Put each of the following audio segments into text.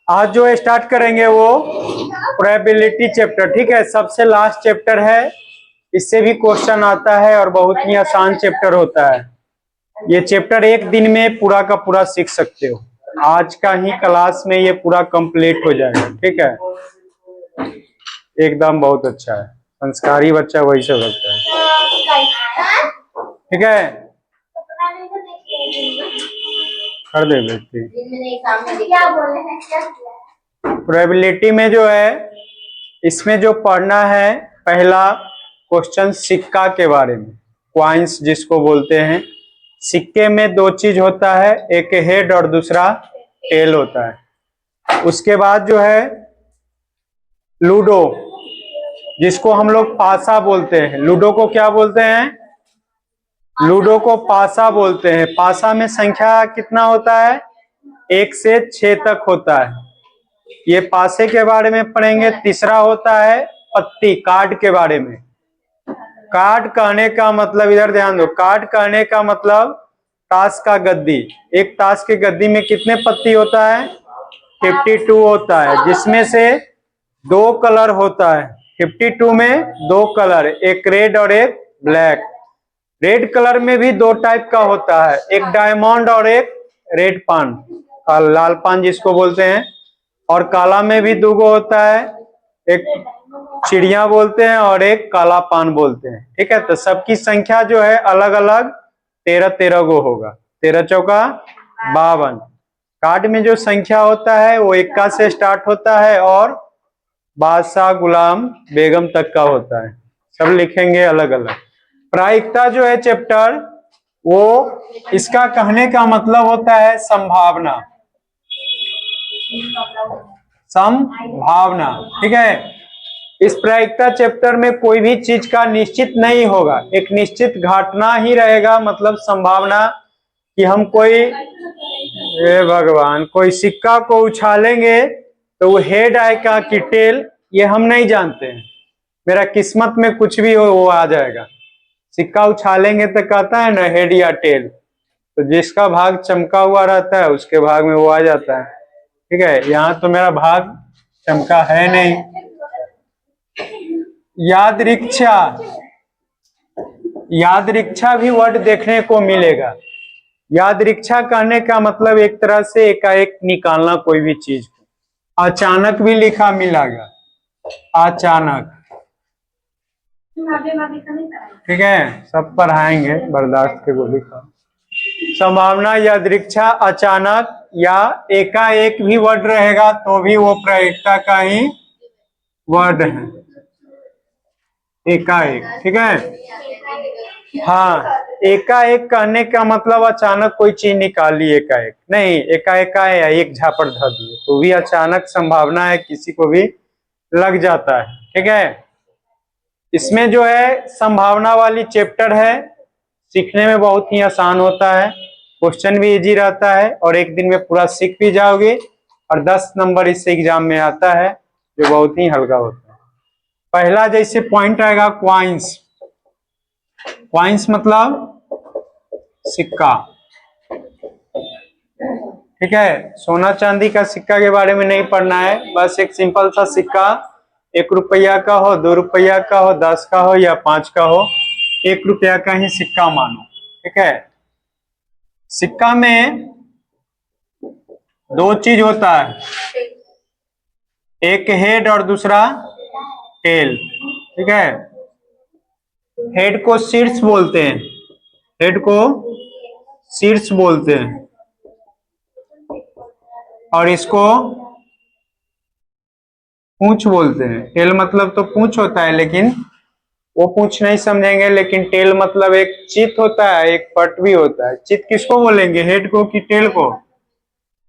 आज जो स्टार्ट करेंगे वो प्रोबेबिलिटी चैप्टर, ठीक है। सबसे लास्ट चैप्टर है, इससे भी क्वेश्चन आता है और बहुत ही आसान चैप्टर होता है। ये चैप्टर एक दिन में पूरा का पूरा सीख सकते हो। आज का ही क्लास में ये पूरा कंप्लीट हो जाएगा, ठीक है। एकदम बहुत अच्छा है, संस्कारी बच्चा वही से लगता है, ठीक है। कर दे बेटी। प्रोबेबिलिटी में जो है, इसमें जो पढ़ना है, पहला क्वेश्चन सिक्का के बारे में, क्वाइंस जिसको बोलते हैं। सिक्के में दो चीज होता है, एक हेड और दूसरा टेल होता है। उसके बाद जो है लूडो, जिसको हम लोग पासा बोलते हैं। लूडो को क्या बोलते हैं? लूडो को पासा बोलते हैं। पासा में संख्या कितना होता है? 1 से 6 तक होता है। ये पासे के बारे में पढ़ेंगे। तीसरा होता है पत्ती, कार्ड के बारे में। कार्ड कहने का मतलब, इधर ध्यान दो, कार्ड कहने का मतलब ताश का गद्दी। एक ताश के गद्दी में कितने पत्ती होता है? 52 होता है, जिसमें से 2 कलर होता है। 52 में 2 कलर, एक रेड और एक ब्लैक। रेड कलर में भी 2 टाइप का होता है, एक डायमंड और एक रेड पान, लाल पान जिसको बोलते हैं। और काला में भी 2 होता है, एक चिड़िया बोलते हैं और एक काला पान बोलते हैं, ठीक है। तो सबकी संख्या जो है अलग अलग 13 गो होगा। 13 चौका 52। कार्ड में जो संख्या होता है वो 1 से स्टार्ट होता है और बादशाह गुलाम बेगम तक का होता है। सब लिखेंगे अलग अलग। प्रायिकता जो है चैप्टर, वो इसका कहने का मतलब होता है संभावना, संभावना, ठीक है। इस प्रायिकता चैप्टर में कोई भी चीज का निश्चित नहीं होगा, एक निश्चित घटना ही रहेगा। मतलब संभावना कि हम कोई, हे भगवान, कोई सिक्का को उछालेंगे तो वो हेड आएगा कि टेल, ये हम नहीं जानते हैं। मेरा किस्मत में कुछ भी हो वो आ जाएगा। सिक्का उछालेंगे तो कहता है ना हेड या टेल, तो जिसका भाग चमका हुआ रहता है उसके भाग में वो आ जाता है, ठीक है। यहाँ तो मेरा भाग चमका है नहीं। यादृच्छा, यादृच्छा भी वर्ड देखने को मिलेगा। यादृच्छा कहने का मतलब एक तरह से एकाएक निकालना कोई भी चीज को। अचानक भी लिखा मिलेगा, अचानक, ठीक है। सब पढ़ाएंगे, बर्दाश्त के गोली का। संभावना, यादृच्छा, अचानक या एकाएक भी वर्ड रहेगा तो भी वो प्रायिकता का ही वर्ड है, एकाएक, ठीक है। हाँ, एकाएक कहने का मतलब अचानक कोई चीज निकाली, एकाएक नहीं, एकाएक आए या एक झापड़ धर दिए तो भी अचानक संभावना है, किसी को भी लग जाता है, ठीक है। इसमें जो है संभावना वाली चैप्टर है, सीखने में बहुत ही आसान होता है, क्वेश्चन भी इजी रहता है और एक दिन में पूरा सीख भी जाओगे। और 10 नंबर इससे एग्जाम में आता है, जो बहुत ही हल्का होता है। पहला जैसे पॉइंट आएगा क्वाइंस। क्वाइंस मतलब सिक्का, ठीक है। सोना चांदी का सिक्का के बारे में नहीं पढ़ना है, बस एक सिंपल सा सिक्का, 1 रुपया का हो, 2 रुपया का हो, 10 का हो या 5 का हो, 1 रुपया का ही सिक्का मानो, ठीक है। सिक्का में 2 चीज होता है, एक हेड और दूसरा टेल, ठीक है। हेड को शीर्ष बोलते हैं, हेड को शीर्ष बोलते हैं और इसको पूंछ बोलते हैं। टेल मतलब तो पूंछ होता है, लेकिन वो पूंछ नहीं समझेंगे। लेकिन टेल मतलब एक चित होता है, एक पट भी होता है। चित किसको बोलेंगे, हेड को कि टेल को?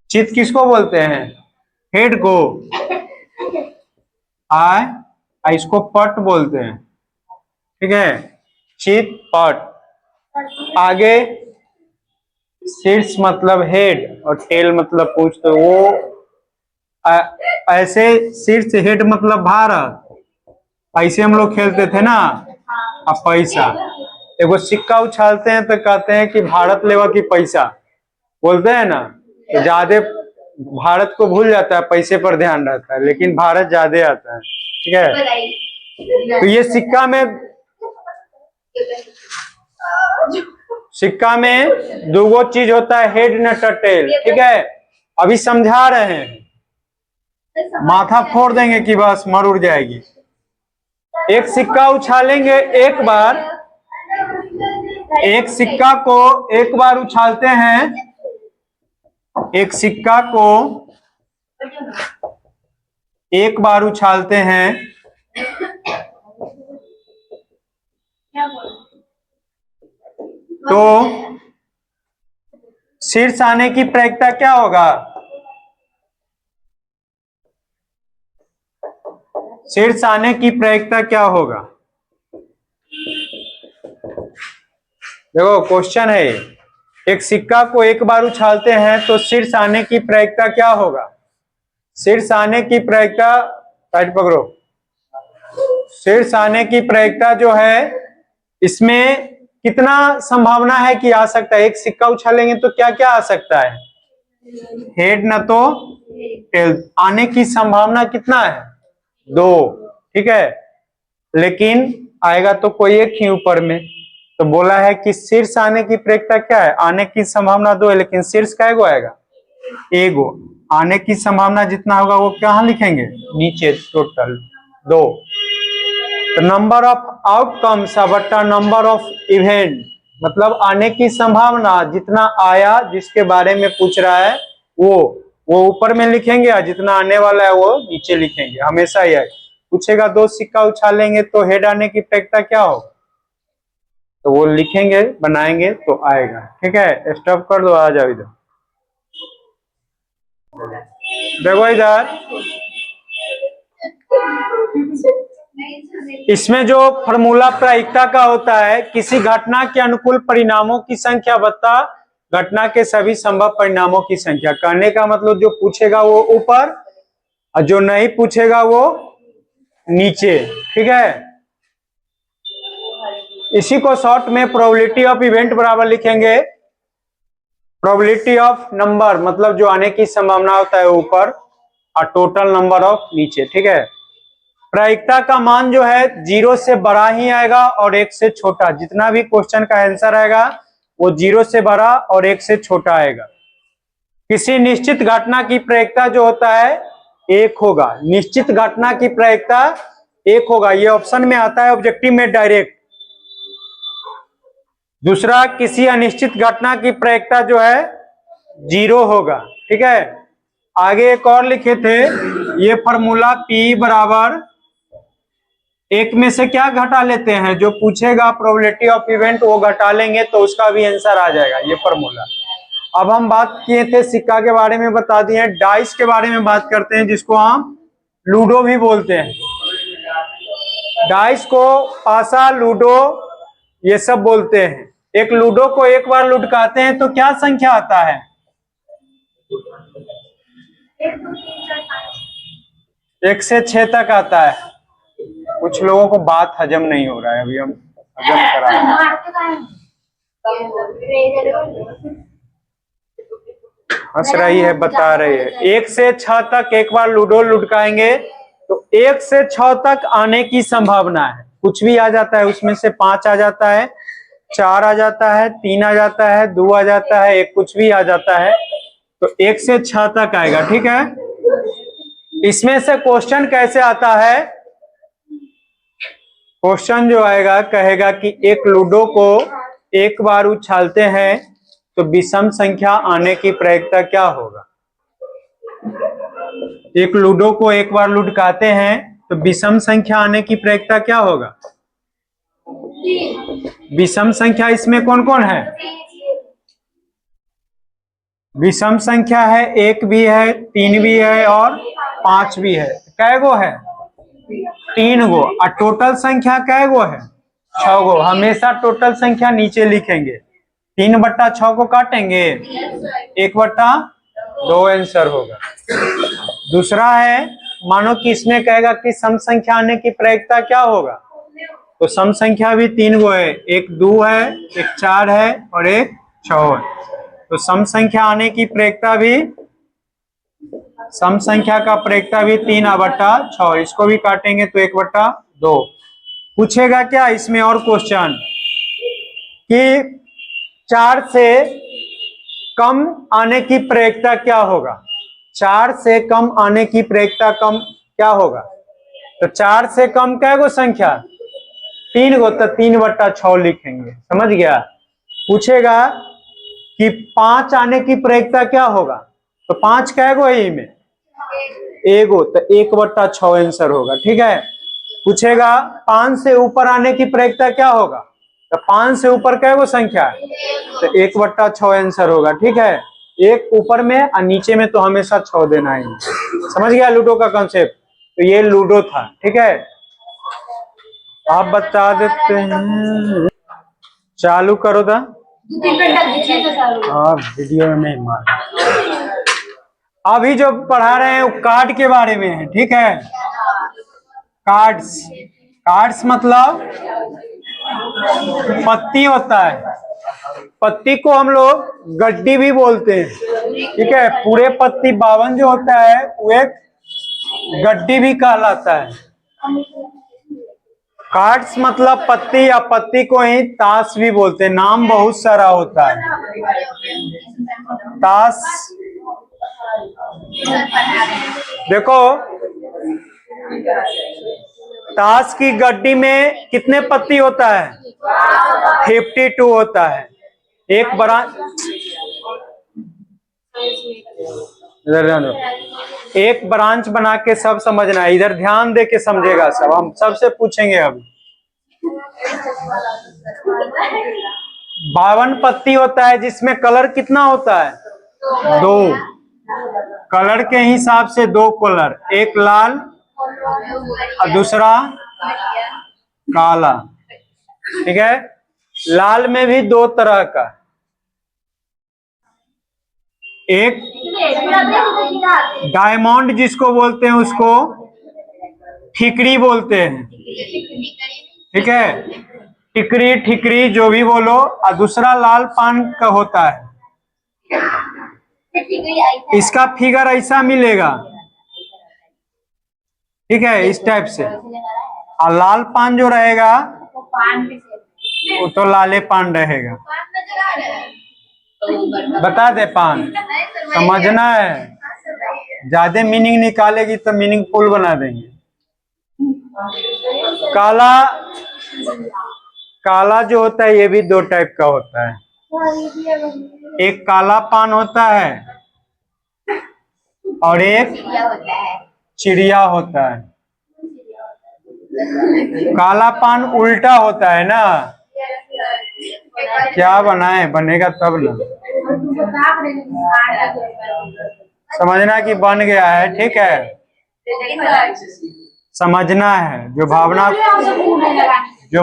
चित किसको बोलते हैं? हेड को। इसको पट बोलते हैं, ठीक है। चित, पट। आगे शीर्ष मतलब हेड और टेल मतलब पूंछ, तो वो ऐसे शीर्ष, हेड मतलब भारत, ऐसे हम लोग खेलते थे ना। अब पैसा, एगो सिक्का उछालते हैं तो कहते हैं कि भारत लेवा की पैसा, बोलते हैं ना। तो ज्यादा भारत को भूल जाता है, पैसे पर ध्यान रहता है, लेकिन भारत ज्यादा आता है। ठीक है, तो ये सिक्का में दो चीज होता है, हेड न टेल। ठीक है, अभी समझा रहे हैं, माथा फोड़ देंगे कि बस मर उड़ जाएगी। एक सिक्का उछालेंगे एक बार, एक सिक्का को एक बार उछालते हैं, एक सिक्का को एक बार उछालते हैं तो शीर्ष आने की प्रायिकता क्या होगा? शीर्ष आने की प्रायिकता क्या होगा? देखो क्वेश्चन है, एक सिक्का को एक बार उछालते हैं तो शीर्ष आने की प्रायिकता क्या होगा? शीर्ष आने की प्रायिकता, साइड पकड़ो, शीर्ष आने की प्रायिकता जो है, इसमें कितना संभावना है कि आ सकता है? एक सिक्का उछालेंगे तो क्या क्या आ सकता है? हेड न तो टेल। आने की संभावना कितना है? 2। ठीक है, लेकिन आएगा तो कोई एक ही ऊपर में। तो बोला है कि शीर्ष आने की प्रायिकता क्या है? आने की संभावना 2 है, लेकिन शीर्ष का एगो आएगा, एगो। आने की संभावना जितना होगा वो कहाँ लिखेंगे? नीचे, टोटल 2। तो नंबर ऑफ आउटकम्स बट्टा नंबर ऑफ इवेंट, मतलब आने की संभावना जितना आया, जिसके बारे में पूछ रहा है वो ऊपर में लिखेंगे, और जितना आने वाला है वो नीचे लिखेंगे। हमेशा ही है, पूछेगा 2 सिक्का उछालेंगे तो हेड आने की प्रायिकता क्या हो, तो वो लिखेंगे, बनाएंगे तो आएगा। ठीक है, स्टॉप कर दो, आ जाओ इधर। देखो इधर, इसमें जो फॉर्मूला प्रायिकता का होता है, किसी घटना के अनुकूल परिणामों की संख्या बता घटना के सभी संभव परिणामों की संख्या। कहने का मतलब जो पूछेगा वो ऊपर, और जो नहीं पूछेगा वो नीचे। ठीक है, इसी को शॉर्ट में प्रोबेबिलिटी ऑफ इवेंट बराबर लिखेंगे, प्रोबेबिलिटी ऑफ नंबर, मतलब जो आने की संभावना होता है ऊपर, और टोटल नंबर ऑफ नीचे। ठीक है, प्रायिकता का मान जो है 0 से बड़ा ही आएगा और 1 से छोटा। जितना भी क्वेश्चन का आंसर आएगा वो 0 से बड़ा और 1 से छोटा आएगा। किसी निश्चित घटना की प्रायिकता जो होता है 1 होगा। निश्चित घटना की प्रायिकता 1 होगा, ये ऑप्शन में आता है ऑब्जेक्टिव में डायरेक्ट। दूसरा, किसी अनिश्चित घटना की प्रायिकता जो है 0 होगा। ठीक है, आगे एक और लिखे थे, ये फॉर्मूला P बराबर 1 में से क्या घटा लेते हैं, जो पूछेगा प्रोबेबिलिटी ऑफ इवेंट वो घटा लेंगे तो उसका भी आंसर आ जाएगा, ये फॉर्मूला। अब हम बात किए थे सिक्का के बारे में, बता दिए। डाइस के बारे में बात करते हैं, जिसको हम लूडो भी बोलते हैं। डाइस को पासा, लूडो ये सब बोलते हैं। एक लूडो को एक बार लुढ़काते हैं तो क्या संख्या आता है? 1 से 6 तक आता है। कुछ लोगों को बात हजम नहीं हो रहा है, अभी हम हजम करा रहे हैं। हंस रही है, बता रही है। 1 से 6 तक एक बार लूडो लुढ़काएंगे तो 1 से 6 तक आने की संभावना है। कुछ भी आ जाता है, उसमें से 5 आ जाता है, 4 आ जाता है, 3 आ जाता है, 2 आ जाता है, 1 कुछ भी आ जाता है, तो 1 से 6 तक आएगा। ठीक है, इसमें से क्वेश्चन कैसे आता है? क्वेश्चन जो आएगा कहेगा कि एक लूडो को एक बार उछालते हैं तो विषम संख्या आने की प्रायिकता क्या होगा? एक लूडो को एक बार लुढ़काते हैं तो विषम संख्या आने की प्रायिकता क्या होगा? विषम संख्या इसमें कौन कौन है? विषम संख्या है, 1 भी है, 3 भी है और 5 भी है। कै गो है? 3 गो। और टोटल संख्या कै गो है? 6 गो। हमेशा टोटल संख्या नीचे लिखेंगे। 3/6 को काटेंगे, 1/2 आंसर होगा। दूसरा है, मानो कि इसमें कहेगा कि सम संख्या आने की प्रायिकता क्या होगा, तो सम संख्या भी 3 गो है, 1 2 है, 1 4 है और 1 6 है। तो सम संख्या आने की प्रायिकता भी सम संख्या का प्रयोक्ता भी 3/6, इसको भी काटेंगे तो 1/2। पूछेगा क्या इसमें और क्वेश्चन कि 4 से कम आने की प्रयोक्ता क्या होगा। 4 से कम आने की प्रयोक्ता कम क्या होगा। तो 4 से कम क्या गो संख्या 3 गो, तो 3/6 लिखेंगे। समझ गया। पूछेगा कि 5 आने की प्रयोक्ता क्या होगा, तो 5 क्या गो है में एगो, तो 1/6 आंसर होगा। ठीक है। पूछेगा 5 से ऊपर आने की प्रयोक्ता क्या होगा, तो 5 से ऊपर क्या गो संख्या, तो 1/6 आंसर होगा। ठीक है। एक ऊपर में और नीचे में तो हमेशा 6 देना है। समझ गया लूडो का कंसेप्ट। तो ये लूडो था। ठीक है। आप बता देते हैं, चालू करो था। हाँ वीडियो में नहीं मार। अभी जो पढ़ा रहे हैं वो कार्ड के बारे में है। ठीक है। कार्ड्स, कार्ड्स मतलब पत्ती होता है। पत्ती को हम लोग गड्डी भी बोलते हैं। ठीक है। पूरे पत्ती 52 जो होता है वो एक गड्डी भी कहलाता है। कार्ड्स मतलब पत्ती, या पत्ती को ही ताश भी बोलते हैं। नाम बहुत सारा होता है। ताश, देखो ताश की गड्डी में कितने पत्ती होता है, 52 होता है। एक ब्रांच, एक ब्रांच बना के सब समझना है। इधर ध्यान दे के समझेगा सब। हम सबसे पूछेंगे अभी। 52 पत्ती होता है, जिसमें कलर कितना होता है, 2। कलर के हिसाब से 2 कलर, एक लाल और दूसरा काला। ठीक है। लाल में भी 2 तरह का, एक डायमंड जिसको बोलते हैं उसको ठिकरी बोलते हैं। ठीक है। टिकरी ठिकरी जो भी बोलो। और दूसरा लाल पान का होता है। इसका फिगर ऐसा मिलेगा। ठीक है। इस टाइप से। और लाल पान जो रहेगा वो तो लाले पान रहेगा। बता दे पान, समझना है। ज्यादा मीनिंग निकालेगी तो मीनिंग फुल बना देंगे। काला, काला जो होता है ये भी 2 टाइप का होता है। एक काला पान होता है और एक चिड़िया होता है। काला पान उल्टा होता है ना। क्या बनाए, बनेगा तब ना। समझना कि बन गया है। ठीक है। समझना है। जो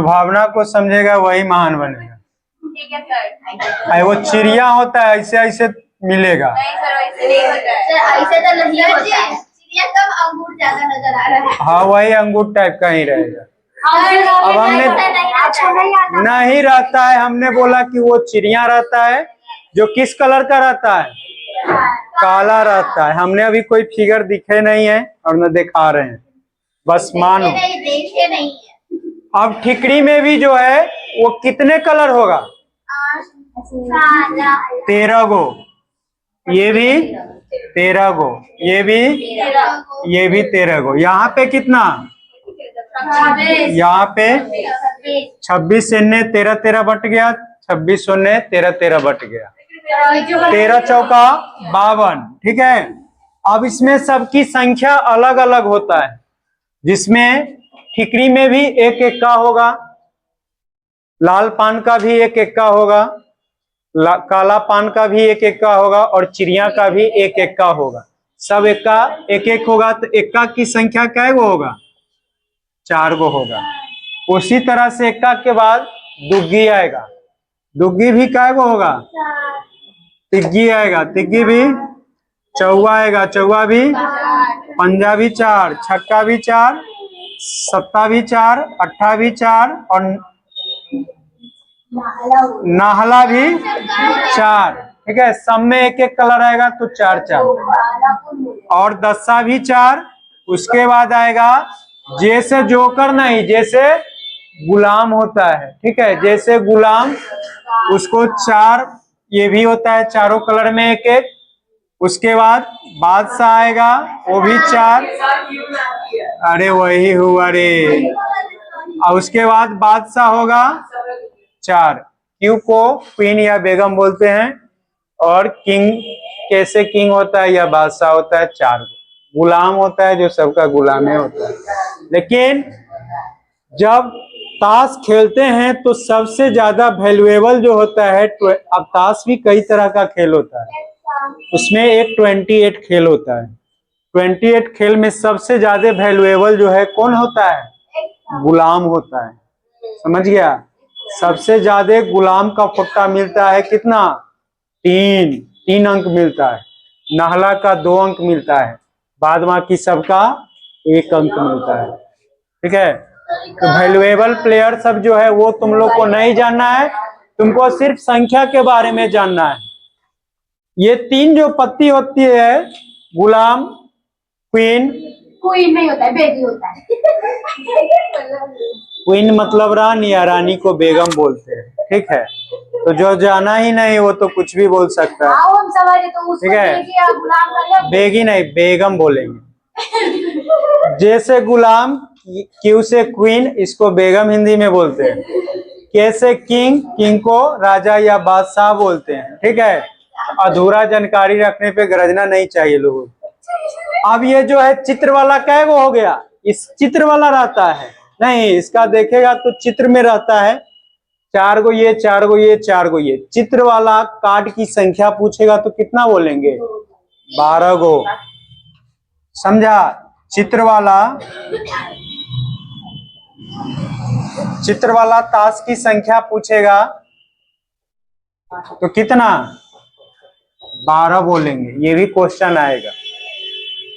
भावना को समझेगा वही महान बनेगा। वो चिड़िया होता है, ऐसे ऐसे मिलेगा। ऐसे तो नहीं होता है। चिड़िया कम अंगूर ज्यादा नजर आ रहा है। हाँ वही अंगूर टाइप का ही रहेगा। अब हमने नहीं रहता है, हमने बोला कि वो चिड़िया रहता है जो किस कलर का रहता है, काला रहता है। हमने अभी कोई फिगर दिखे नहीं है और न दिखा रहे हैं, बस मानो। देखे नहीं है। अब ठिकरी में भी जो है वो कितने कलर होगा, 13 गो। ये भी 13 गो, ये भी 13 गो। यहाँ पे कितना, यहाँ पे 26 शून्य 13 13 बट गया, 26 शून्य 13 13 बट गया, 13 चौका 52। ठीक है। अब इसमें सबकी संख्या अलग अलग होता है, जिसमें ठिकरी में भी एक एक का होगा, लाल पान का भी एक एक का होगा, काला पान का भी एक एक का होगा और चिड़िया का भी एक एक का होगा। सब एक का एक एक होगा। तो एक्का की संख्या क्या गो होगा, 4 गो होगा। उसी तरह से एक्का के बाद दुग्गी आएगा, दुग्गी भी क्या गो होगा, तिग्गी आएगा, तिग्गी भी, चौवा आएगा, चौवा भी, पंजा भी 4, छक्का भी 4, सत्ता भी 4, अट्ठा भी 4 और नाहला भी 4। ठीक है, सब में एक एक कलर आएगा तो 4 4 और 10 भी 4। उसके बाद आएगा जैसे जोकर नहीं, जैसे गुलाम होता है, ठीक है, जैसे गुलाम उसको 4, ये भी होता है चारों कलर में एक एक। उसके बाद बादशाह आएगा, वो भी 4, अरे वही हुआ रे। और उसके बाद बादशाह होगा 4। क्यों को क्वीन या बेगम बोलते हैं, और किंग कैसे किंग होता है या बादशाह होता है 4 गुलाम होता है जो सबका गुलाम होता है। लेकिन जब ताश खेलते हैं तो सबसे ज्यादा वैल्यूएबल जो होता है, अब ताश भी कई तरह का खेल होता है, उसमें एक 28 खेल होता है। 28 खेल में सबसे ज्यादा वैल्यूएबल जो है कौन होता है, गुलाम होता है, समझ गया। सबसे ज्यादा गुलाम का पट्टा मिलता है कितना, 3 अंक मिलता है। नाहला का 2 अंक मिलता है, बाद बाकी सबका 1 अंक मिलता है, ठीक है। तो वैल्यूएबल प्लेयर सब जो है वो तुम लोग को नहीं जानना है, तुमको सिर्फ संख्या के बारे में जानना है। ये 3 जो पत्ती होती है, गुलाम, क्वीन नहीं होता है, बेबी होता है। क्वीन मतलब रानी, या रानी को बेगम बोलते हैं, ठीक है। तो जो जाना ही नहीं वो तो कुछ भी बोल सकता है, हम समझे तो उसको ठीक है। बेगी या गुलाम कर ले। बेगी नहीं, बेगम बोलेंगे। जैसे गुलाम, क्यू से क्वीन, इसको बेगम हिंदी में बोलते हैं। कैसे किंग, किंग को राजा या बादशाह बोलते हैं, ठीक है। अधूरा जानकारी रखने पे गरजना नहीं चाहिए लोगों को। अब ये जो है चित्र वाला कै गो हो गया, इस चित्र वाला रहता है नहीं, इसका देखेगा तो चित्र में रहता है 4 गो ये, 4 गो ये, 4 गो ये। चित्र वाला कार्ड की संख्या पूछेगा तो कितना बोलेंगे, 12 गो, समझा। चित्र वाला ताश की संख्या पूछेगा तो कितना, 12 बोलेंगे, ये भी क्वेश्चन आएगा।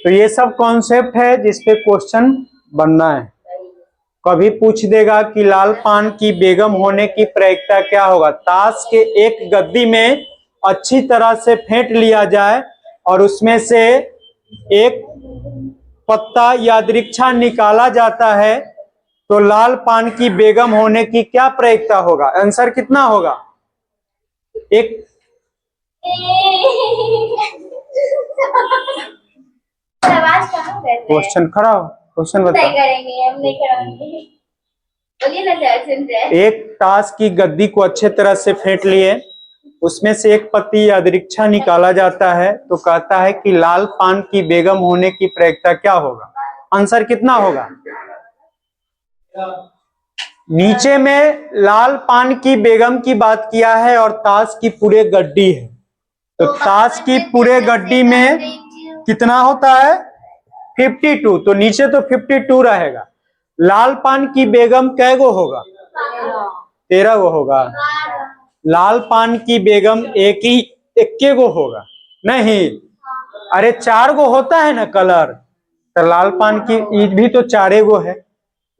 तो ये सब कॉन्सेप्ट है जिसपे क्वेश्चन बनना है। कभी पूछ देगा कि लाल पान की बेगम होने की प्रायिकता क्या होगा। ताश के एक गद्दी में अच्छी तरह से फेंट लिया जाए और उसमें से एक पत्ता या दृक्षा निकाला जाता है तो लाल पान की बेगम होने की क्या प्रायिकता होगा। आंसर कितना होगा, एक क्वेश्चन खड़ा हो, क्वेश्चन बता। नहीं करेंगे, हम नहीं कराएंगे। बोलिए ना सर, सुन रहे हैं। एक ताश की गद्दी को अच्छे तरह से फेंट लिए, उसमें से एक पत्ती या दृक्षा निकाला जाता है तो कहता है कि लाल पान की बेगम होने की प्रायिकता क्या होगा। आंसर कितना होगा, नीचे में लाल पान की बेगम की बात किया है और ताश की पूरे गड्डी है, तो ताश की पूरे गड्डी में कितना होता है, 52, तो नीचे तो 52 रहेगा। लाल पान की बेगम कै गो होगा, 13 गो होगा। लाल पान की बेगम एक गो होगा नहीं, अरे 4 गो होता है ना कलर, तो लाल पान की ईद भी तो 4 गो है,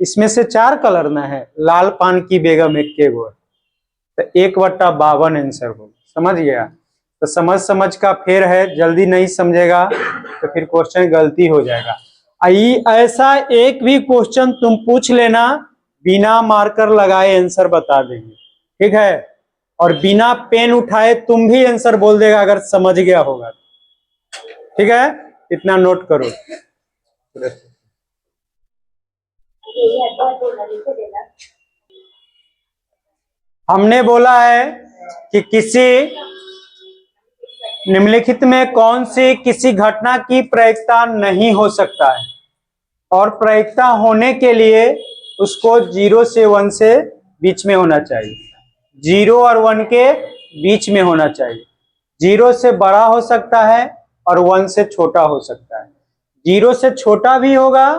इसमें से 4 कलर ना है, लाल पान की बेगम एक गो है, तो 1/52 आंसर होगा। समझ गया, तो समझ का फेर है, जल्दी नहीं समझेगा तो फिर क्वेश्चन गलती हो जाएगा। ऐसा एक भी क्वेश्चन तुम पूछ लेना, बिना मार्कर लगाए आंसर बता देंगे, ठीक है। और बिना पेन उठाए तुम भी आंसर बोल देगा अगर समझ गया होगा, ठीक है। इतना नोट करो। हमने बोला है कि किसी निम्नलिखित में कौन सी किसी घटना की प्रायिकता नहीं हो सकता है, और प्रायिकता होने के लिए उसको 0 से 1 से बीच में होना चाहिए, 0 और 1 के बीच में होना चाहिए। 0 से बड़ा हो सकता है और 1 से छोटा हो सकता है। 0 से छोटा भी होगा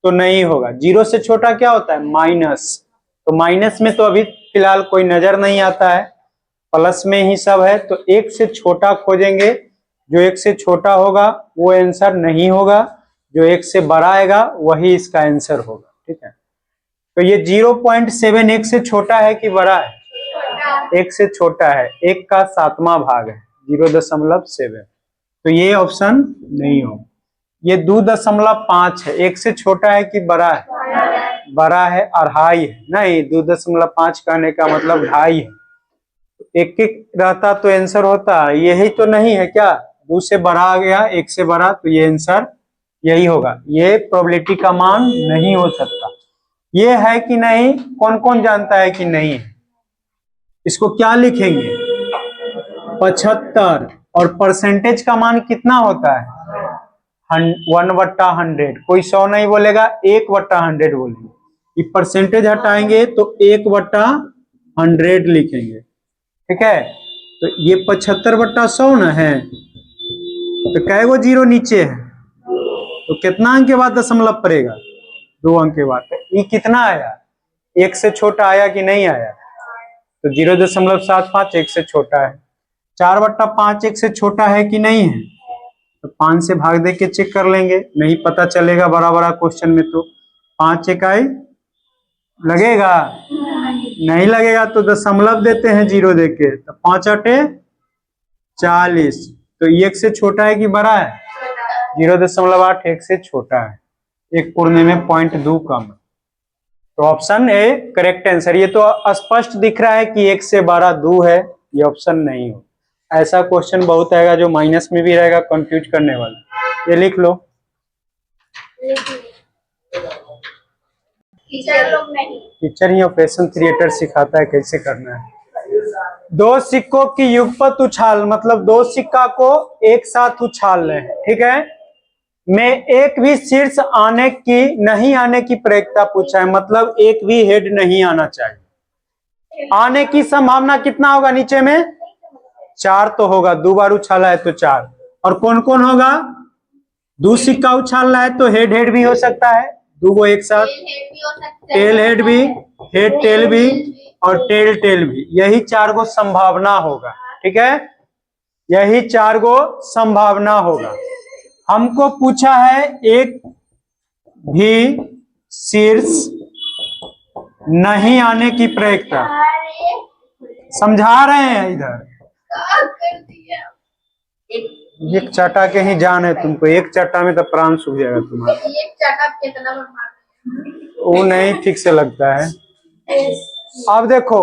तो नहीं होगा। 0 से छोटा क्या होता है, माइनस, तो माइनस में तो अभी फिलहाल कोई नजर नहीं आता है, प्लस में ही सब है। तो 1 से छोटा खोजेंगे, जो 1 से छोटा होगा वो आंसर नहीं होगा, जो 1 से बड़ा आएगा वही इसका आंसर होगा, ठीक है। तो ये 0.7 1 से छोटा है कि बड़ा है, 1 से छोटा है, 1 का 7वां भाग है, 0.7, तो ये ऑप्शन नहीं हो। ये 2.5 है, 1 से छोटा है कि बड़ा है? बड़ा है, अढ़ाई है, नहीं 2.5 कहने का मतलब 2.5 है। एक रहता तो आंसर होता, यही तो नहीं है क्या? 2 से बड़ा आ गया, 1 से बड़ा, तो ये आंसर यही होगा। ये प्रोबेबिलिटी का मान नहीं हो सकता। ये है कि नहीं, कौन कौन जानता है कि नहीं है? इसको क्या लिखेंगे? 75। और परसेंटेज का मान कितना होता है? 1/100। कोई 100 नहीं बोलेगा, 1/100 बोलेंगे। ये परसेंटेज हटाएंगे तो 1/100 लिखेंगे, ठीक है। तो ये 75/100 ना है, तो कै गो जीरो नीचे है, तो कितना अंक के बाद दशमलव पड़ेगा? 2 अंक के बाद। तो ये कितना आया? 1 से छोटा आया कि नहीं आया? तो 0.75 1 से छोटा है। 4/5 1 से छोटा है कि नहीं है? तो 5 से भाग दे के चेक कर लेंगे, नहीं पता चलेगा बड़ा बड़ा क्वेश्चन में। तो 5 इकाई लगेगा, नहीं लगेगा तो दशमलव देते हैं 0 देके, तो 5 8 40। तो 1 से छोटा है कि बड़ा है? 0.8 1 से छोटा है, 1 पूर्णे में 0.2 कम है। तो ऑप्शन ए करेक्ट आंसर। ये तो स्पष्ट दिख रहा है कि 1 से बड़ा 2 है, ये ऑप्शन नहीं हो। ऐसा क्वेश्चन बहुत आएगा जो माइनस में भी रहेगा, कंफ्यूज करने वाला। ये लिख लो। टीचर लोग नहीं, टीचर ही ऑपरेशन थिएटर सिखाता है कैसे करना है। 2 सिक्कों की युगपत उछाल, मतलब 2 सिक्का को एक साथ उछाल रहे हैं, ठीक है। में एक भी शीर्ष आने की नहीं आने की प्रयत्ता पूछा है, मतलब एक भी हेड नहीं आना चाहिए। आने की संभावना कितना होगा नीचे में? 4 तो होगा, 2 बार उछाला है तो 4। और कौन कौन होगा? 2 सिक्का उछालना है तो हेड हेड भी हो सकता है, 2 को एक साथ, टेल हेड भी, हेड टेल भी, और टेल टेल भी। यही 4 गो संभावना होगा, ठीक है। यही 4 गो संभावना होगा। हमको पूछा है एक भी शीर्ष नहीं आने की प्रयत्ता, समझा रहे हैं इधर। एक चाटा के ही जान है तुमको, एक चाटा में तो प्राण सूख जाएगा तुम्हारा। एक चाटा कितना बनवाते वो नहीं ठीक से लगता है। अब देखो,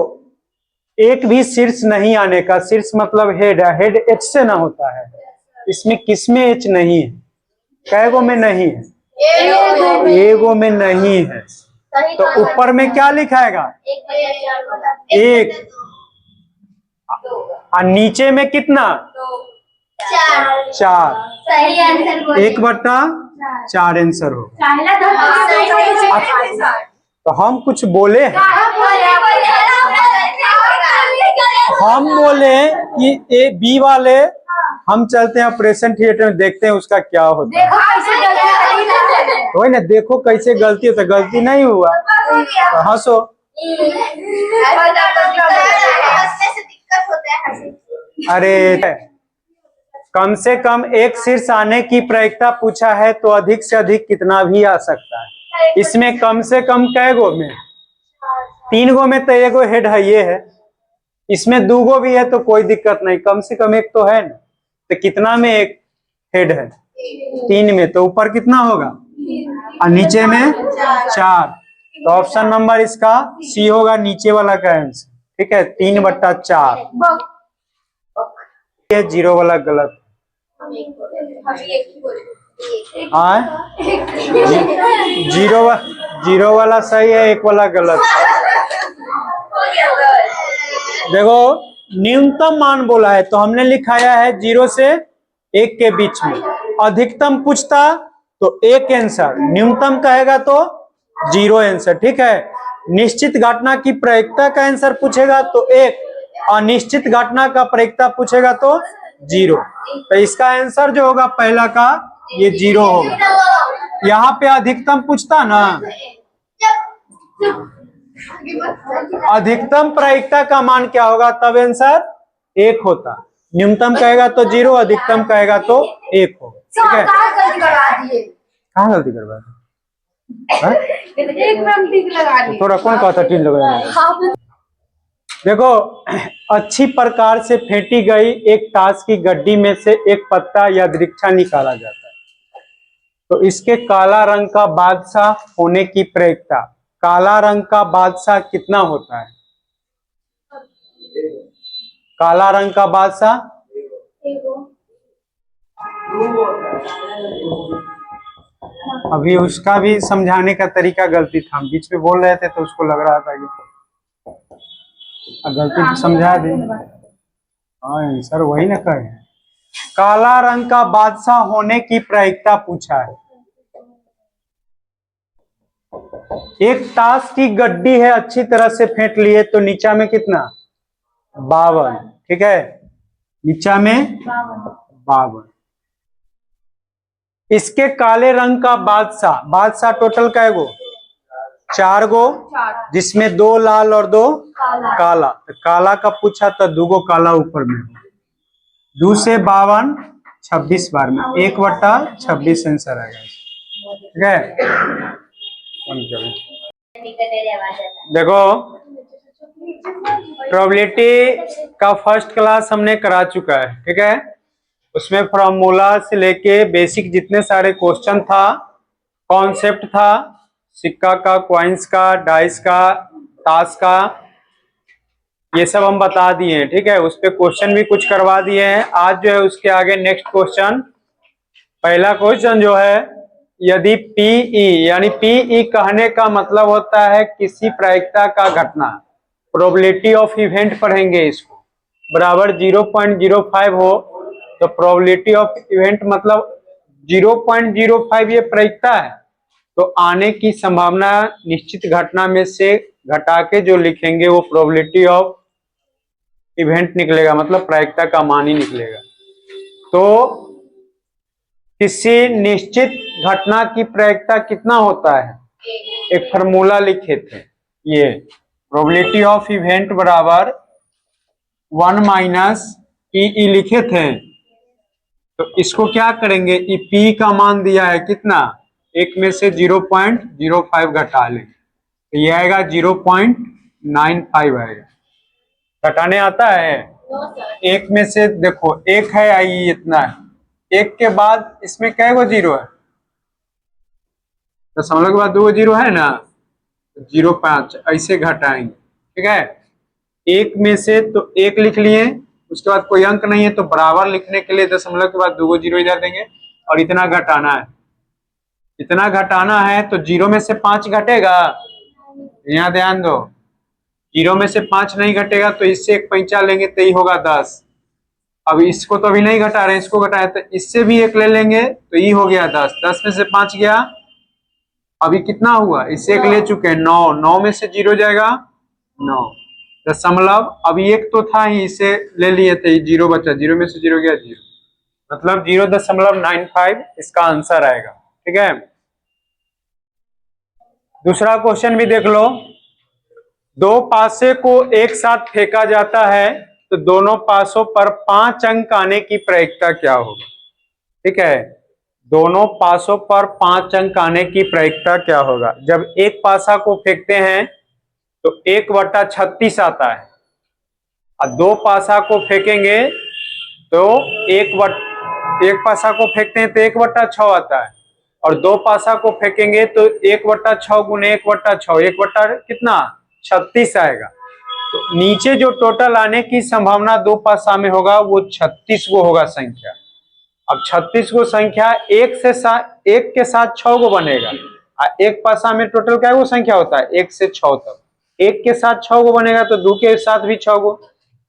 एक भी शीर्ष नहीं आने का, शीर्ष मतलब हेड है, हेड एच से ना होता है। इसमें किसमें एच नहीं है? कैगो में नहीं है? एगो में नहीं है। तो ऊपर में क्या लिखाएगा? एक। और नीचे में कितना? 4। सही आंसर 1/4 आंसर हो। तो हम कुछ बोले हैं, हम बोले कि ए बी वाले, हम चलते हैं ऑपरेशन थिएटर में, देखते हैं उसका क्या होता है। वही ना, देखो कैसे गलती होता है। गलती नहीं हुआ तो हंसो। अरे कम से कम एक शीर्ष आने की प्रयत्ता पूछा है, तो अधिक से अधिक कितना भी आ सकता है। इसमें कम से कम कै गो में? 3 गो में तो एगो हेड है, ये है। इसमें 2 गो भी है तो कोई दिक्कत नहीं, कम से कम एक तो है ना। तो कितना में एक हेड है? 3 में। तो ऊपर कितना होगा? और नीचे में 4। तो ऑप्शन नंबर इसका सी होगा, नीचे वाला का आंसर, ठीक है। 3/4। 0 वाला गलत। जीरो वाला सही है, 1 वाला गलत। देखो न्यूनतम मान बोला है तो हमने लिखाया है 0 से 1 के बीच में। अधिकतम पूछता तो 1 आंसर, न्यूनतम कहेगा तो 0 आंसर, ठीक है। निश्चित घटना की प्रायिकता का आंसर पूछेगा तो 1, और निश्चित घटना का प्रायिकता पूछेगा तो 0। तो इसका आंसर जो होगा पहला का, ये 0 होगा। यहाँ पे अधिकतम पूछता ना, अधिकतम प्रायिकता का मान क्या होगा, तब आंसर 1 होता। न्यूनतम कहेगा तो 0, अधिकतम कहेगा तो 1 होगा, ठीक है। कहाँ गलती करवा थोड़ा कौन कहा था 3 लगाया? देखो अच्छी प्रकार से फेंटी गई एक ताश की गड्डी में से एक पत्ता या दृक्षा निकाला जाता है, तो इसके काला रंग का बादशाह होने की प्रायिकता, काला रंग का बादशाह कितना होता है? काला रंग का बादशाह अभी उसका भी समझाने का तरीका गलती था, हम बीच में बोल रहे थे तो उसको लग रहा था कि गलती तो समझा दी। हाँ सर वही ना कहे, काला रंग का बादशाह होने की प्रायिकता पूछा है। एक ताश की गड्डी है, अच्छी तरह से फेंट लिए तो नीचा में कितना? 52, ठीक है, नीचा में 52। इसके काले रंग का बादशाह, बादशाह टोटल कै गो? 4 गो, जिसमें 2 लाल और 2 काला। तो काला का पूछा तो 2 गो काला ऊपर में, 2 से 52 26 बार में 1/26 आंसर आएगा, ठीक है। देखो प्रोबेबिलिटी का फर्स्ट क्लास हमने करा चुका है, ठीक है, उसमें फॉर्मूला से लेके बेसिक जितने सारे क्वेश्चन था, कॉन्सेप्ट था, सिक्का का, क्वाइंस का, डाइस का, ताश का, ये सब हम बता दिए हैं, ठीक है। उस पे क्वेश्चन भी कुछ करवा दिए हैं। आज जो है उसके आगे नेक्स्ट क्वेश्चन, पहला क्वेश्चन जो है, यदि पीई, यानी पीई कहने का मतलब होता है किसी प्रायिकता का घटना, प्रोबेबिलिटी ऑफ इवेंट पढ़ेंगे इसको, बराबर 0.05 हो तो प्रोबेबिलिटी ऑफ इवेंट मतलब 0.05 ये प्रायिकता है, तो आने की संभावना निश्चित घटना में से घटा के जो लिखेंगे वो प्रोबेबिलिटी ऑफ इवेंट निकलेगा, मतलब प्रायिकता का मान ही निकलेगा। तो किसी निश्चित घटना की प्रायिकता कितना होता है, एक फॉर्मूला लिखे थे, ये प्रोबेबिलिटी ऑफ इवेंट बराबर 1 माइनस पीई लिखे थे। तो इसको क्या करेंगे, पी का मान दिया है कितना, 1 में से 0.05 घटा लेंगे तो ये आएगा 0.95 आएगा। घटाने आता है? 1 में से देखो 1 है, आई इतना है, 1 के बाद इसमें कै गो 0 है, दशमलव के बाद 2 0 है ना, 0.5 ऐसे घटाएंगे, ठीक है। 1 में से तो 1 लिख लिए, उसके बाद कोई अंक नहीं है तो बराबर लिखने के लिए दशमलव के बाद 2 0 इधर देंगे, और इतना घटाना है, इतना घटाना है तो 0 में से 5 घटेगा, यहाँ ध्यान दो, 0 में से 5 नहीं घटेगा तो इससे एक पैंचा लेंगे तो ही होगा 10। अब इसको तो अभी नहीं घटा रहे हैं, इसको घटाए तो इससे भी एक ले लेंगे तो ये हो गया 10, 10 में से 5 गया, अभी कितना हुआ, इससे एक ले चुके हैं 9, 9 में से 0 जाएगा 9 दशमलव, अभी एक तो था ही, इसे ले लिए थे, 0 बचा, 0 में से 0 गया 0, मतलब 0.95 इसका आंसर आएगा, ठीक है। दूसरा क्वेश्चन भी देख लो, 2 पासे को एक साथ फेंका जाता है तो दोनों पासों पर 5 अंक आने की प्रायिकता क्या होगा, ठीक है। दोनों पासों पर 5 अंक आने की प्रायिकता क्या होगा, जब एक पासा को फेंकते हैं तो 1/36 आता है, और 2 पासा को फेंकेंगे तो एक पासा को फेंकते हैं तो 1/6 आता है, और 2 पासा को फेंकेंगे तो 1/6 गुने 1/6, 1 कितना 36 आएगा। तो नीचे जो टोटल आने की संभावना 2 पासा में होगा वो 36 गो होगा संख्या। अब 36 गो संख्या एक के साथ 6 गो बनेगा, और एक पासा में टोटल क्या गो संख्या होता है, 1 से 6 तक, 1 के साथ 6 गो बनेगा तो 2 के साथ भी 6 गो,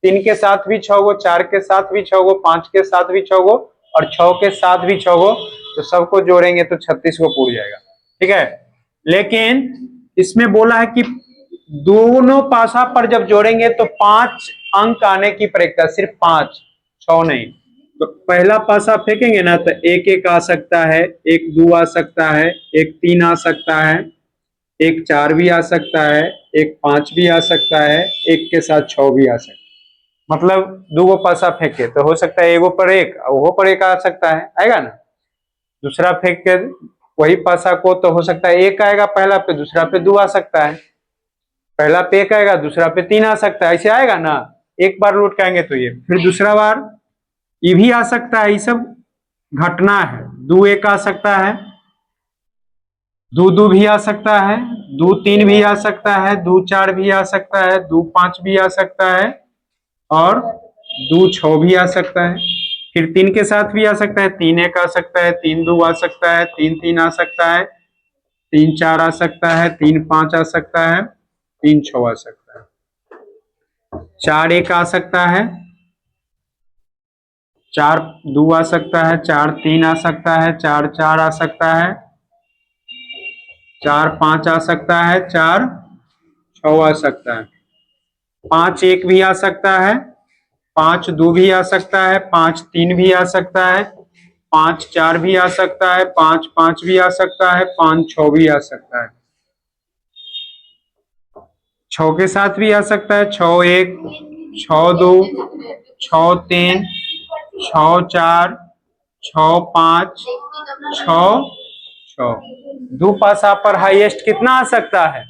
3 के साथ भी 6 गो, 4 के साथ भी 6 गो, 5 के साथ भी 6 गो, और 6 के साथ भी 6 गो, तो सबको जोड़ेंगे तो 36 को पूरा जाएगा, ठीक है। लेकिन इसमें बोला है कि दोनों पासा पर जब जोड़ेंगे तो 5 अंक आने की प्रायिकता, सिर्फ 5, 6 नहीं। तो पहला पासा फेंकेंगे ना तो 1 1 आ सकता है, 1 2 आ सकता है, 1 3 आ सकता है, 1 4 भी आ सकता है, 1 5 भी आ सकता है, 1 के साथ 6 भी आ सकता है, मतलब 2 गो पासा फेंके तो हो सकता है एगो पर 1, वो पर 1 आ सकता है, आएगा ना। दूसरा फेंक के वही पासा को तो हो सकता है 1 आएगा पहला पे, दूसरा पे 2 आ सकता है, पहला पे 1 आएगा, दूसरा पे 3 आ सकता है, ऐसे आएगा ना। एक बार लुटकाएंगे तो ये, फिर दूसरा बार ये भी आ सकता है, ये सब घटना है। दो एक आ सकता है, दो दो भी आ सकता है, दो तीन भी आ सकता है, दो चार भी आ सकता है, दो पांच भी आ सकता है, और दो छह भी आ सकता है। फिर तीन के साथ भी आ सकता है, तीन एक आ सकता है, तीन दो आ सकता है, तीन तीन आ सकता है, तीन चार आ सकता है, तीन पांच आ सकता है, तीन छह आ सकता है, चार एक आ सकता है, चार दो आ सकता है, चार तीन आ सकता है, चार चार आ सकता है, चार पांच आ सकता है, चार छह आ सकता है, पांच एक भी आ सकता है, पांच दो भी आ सकता है, पांच तीन भी आ सकता है, पांच चार भी आ सकता है, पांच पांच भी आ सकता है, पांच छह भी आ सकता है, छह के साथ भी आ सकता है, छह एक, छह दो, छह तीन, छह चार, छह पांच, छह छह। दो पासा पर हाईएस्ट कितना आ सकता है?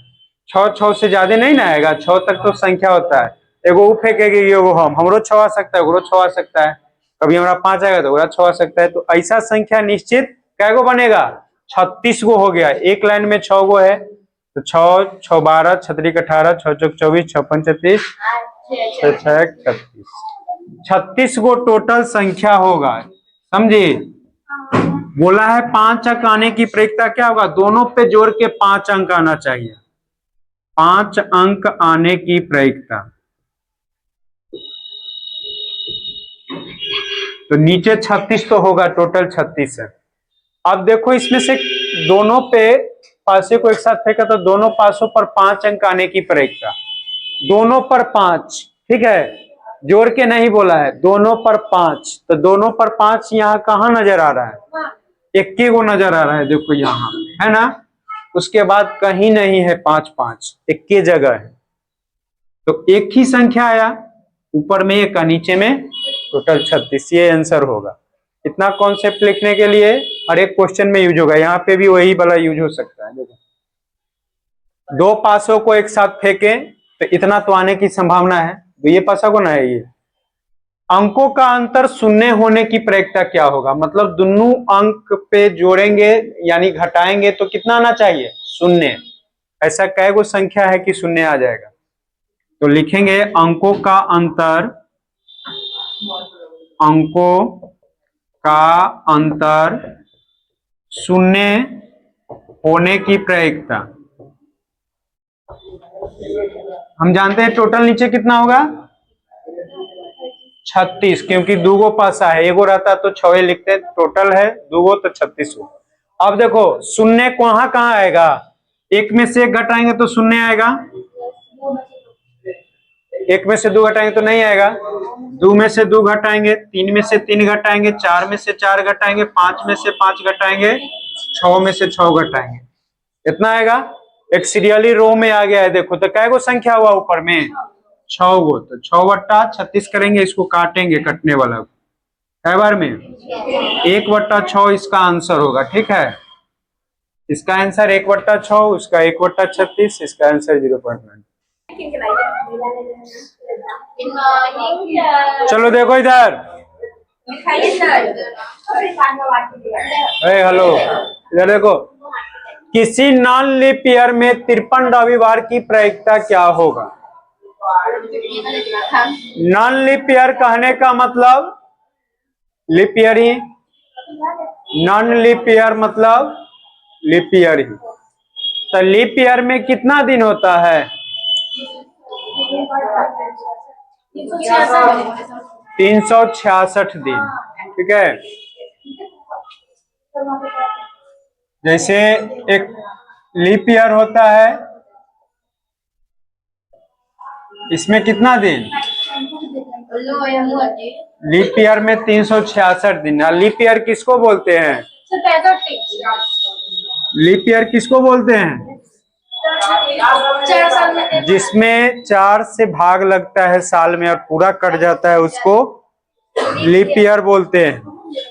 छह, छह से ज्यादा नहीं ना आएगा, छह तक तो संख्या होता है। एगो वो फेंकेगी, एगो हमरो छह आ सकता है, ओकरो छह आ सकता है, कभी हमारा पांच आएगा तो ओकरा छह आ सकता है। तो ऐसा संख्या निश्चित कैगो बनेगा? 36 गो हो गया। एक लाइन में 6 गो है तो 6 6 12 छत्रिक 18 6 चौक 24 6 पंच 36 6 6 36 36 गो टोटल संख्या होगा। समझे? बोला है 5 अंक आने की प्रयोक्ता क्या होगा? दोनों पे जोड़ के 5 अंक आना चाहिए। 5 अंक आने की प्रयोक्ता। तो नीचे 36 तो होगा, टोटल 36 है। अब देखो इसमें से दोनों पे पासे को एक साथ फेंका तो दोनों पासों पर 5 अंक आने की प्रयोक्ता। दोनों पर 5, ठीक है, जोड़ के नहीं बोला है, दोनों पर 5। तो दोनों पर 5 यहाँ कहाँ नजर आ रहा है? 21 को नजर आ रहा है, देखो यहाँ है ना। उसके बाद कहीं नहीं है 5 5, 21 जगह है। तो एक ही संख्या आया, ऊपर में एक, नीचे में टोटल 36। ये आंसर होगा। इतना कॉन्सेप्ट लिखने के लिए हर एक क्वेश्चन में यूज होगा। यहाँ पे भी वही वाला यूज हो सकता है। देखो, दो पासों को एक साथ फेंके तो इतना तो आने की संभावना है, तो ये पासा को ना है ये। अंकों का अंतर शून्य होने की प्रयोक्ता क्या होगा? मतलब दोनों अंक पे जोड़ेंगे यानी घटाएंगे तो कितना आना चाहिए? शून्य। ऐसा कै गो संख्या है कि शून्य आ जाएगा? तो लिखेंगे अंकों का अंतर, अंकों का अंतर शून्य होने की प्रयोक्ता। हम जानते हैं टोटल नीचे कितना होगा? 36, क्योंकि दो गो पासा है, एगो रहता तो 6 लिखते, टोटल है दो गो तो 36 हो। अब देखो शून्य कहाँ कहाँ आएगा? एक में से एक घटाएंगे तो शून्य आएगा, एक में से दो घटाएंगे तो नहीं आएगा, दो में से दो घटाएंगे, तीन में से तीन घटाएंगे, चार में से चार घटाएंगे, पांच में से पांच घटाएंगे, छह में से छह घटाएंगे, इतना आएगा। एक सीरियली रो में आ गया है। देखो तो कै गो संख्या हुआ ऊपर में? 6 गो। तो 6 बट्टा 36 करेंगे, इसको काटेंगे कटने वाला कै बार में? 1/6 इसका आंसर होगा। ठीक है, इसका आंसर 1/6, उसका 1/36, इसका आंसर 0.9। चलो देखो इधर, हेलो इधर देखो, किसी नॉन लीप ईयर में 53 रविवार की प्रयोक्ता क्या होगा? नॉन लीप ईयर कहने का मतलब लीप ईयर ही, नॉन लीप ईयर मतलब लीप ईयर ही। तो लीप ईयर में कितना दिन होता है? 366 दिन। ठीक है, जैसे एक लीप ईयर होता है, इसमें कितना दिन? लीप ईयर में 366 दिन। लीप ईयर किसको बोलते हैं? लीप ईयर किसको बोलते हैं? जिसमें 4 से भाग लगता है साल में और पूरा कट जाता है, उसको लीप ईयर बोलते हैं।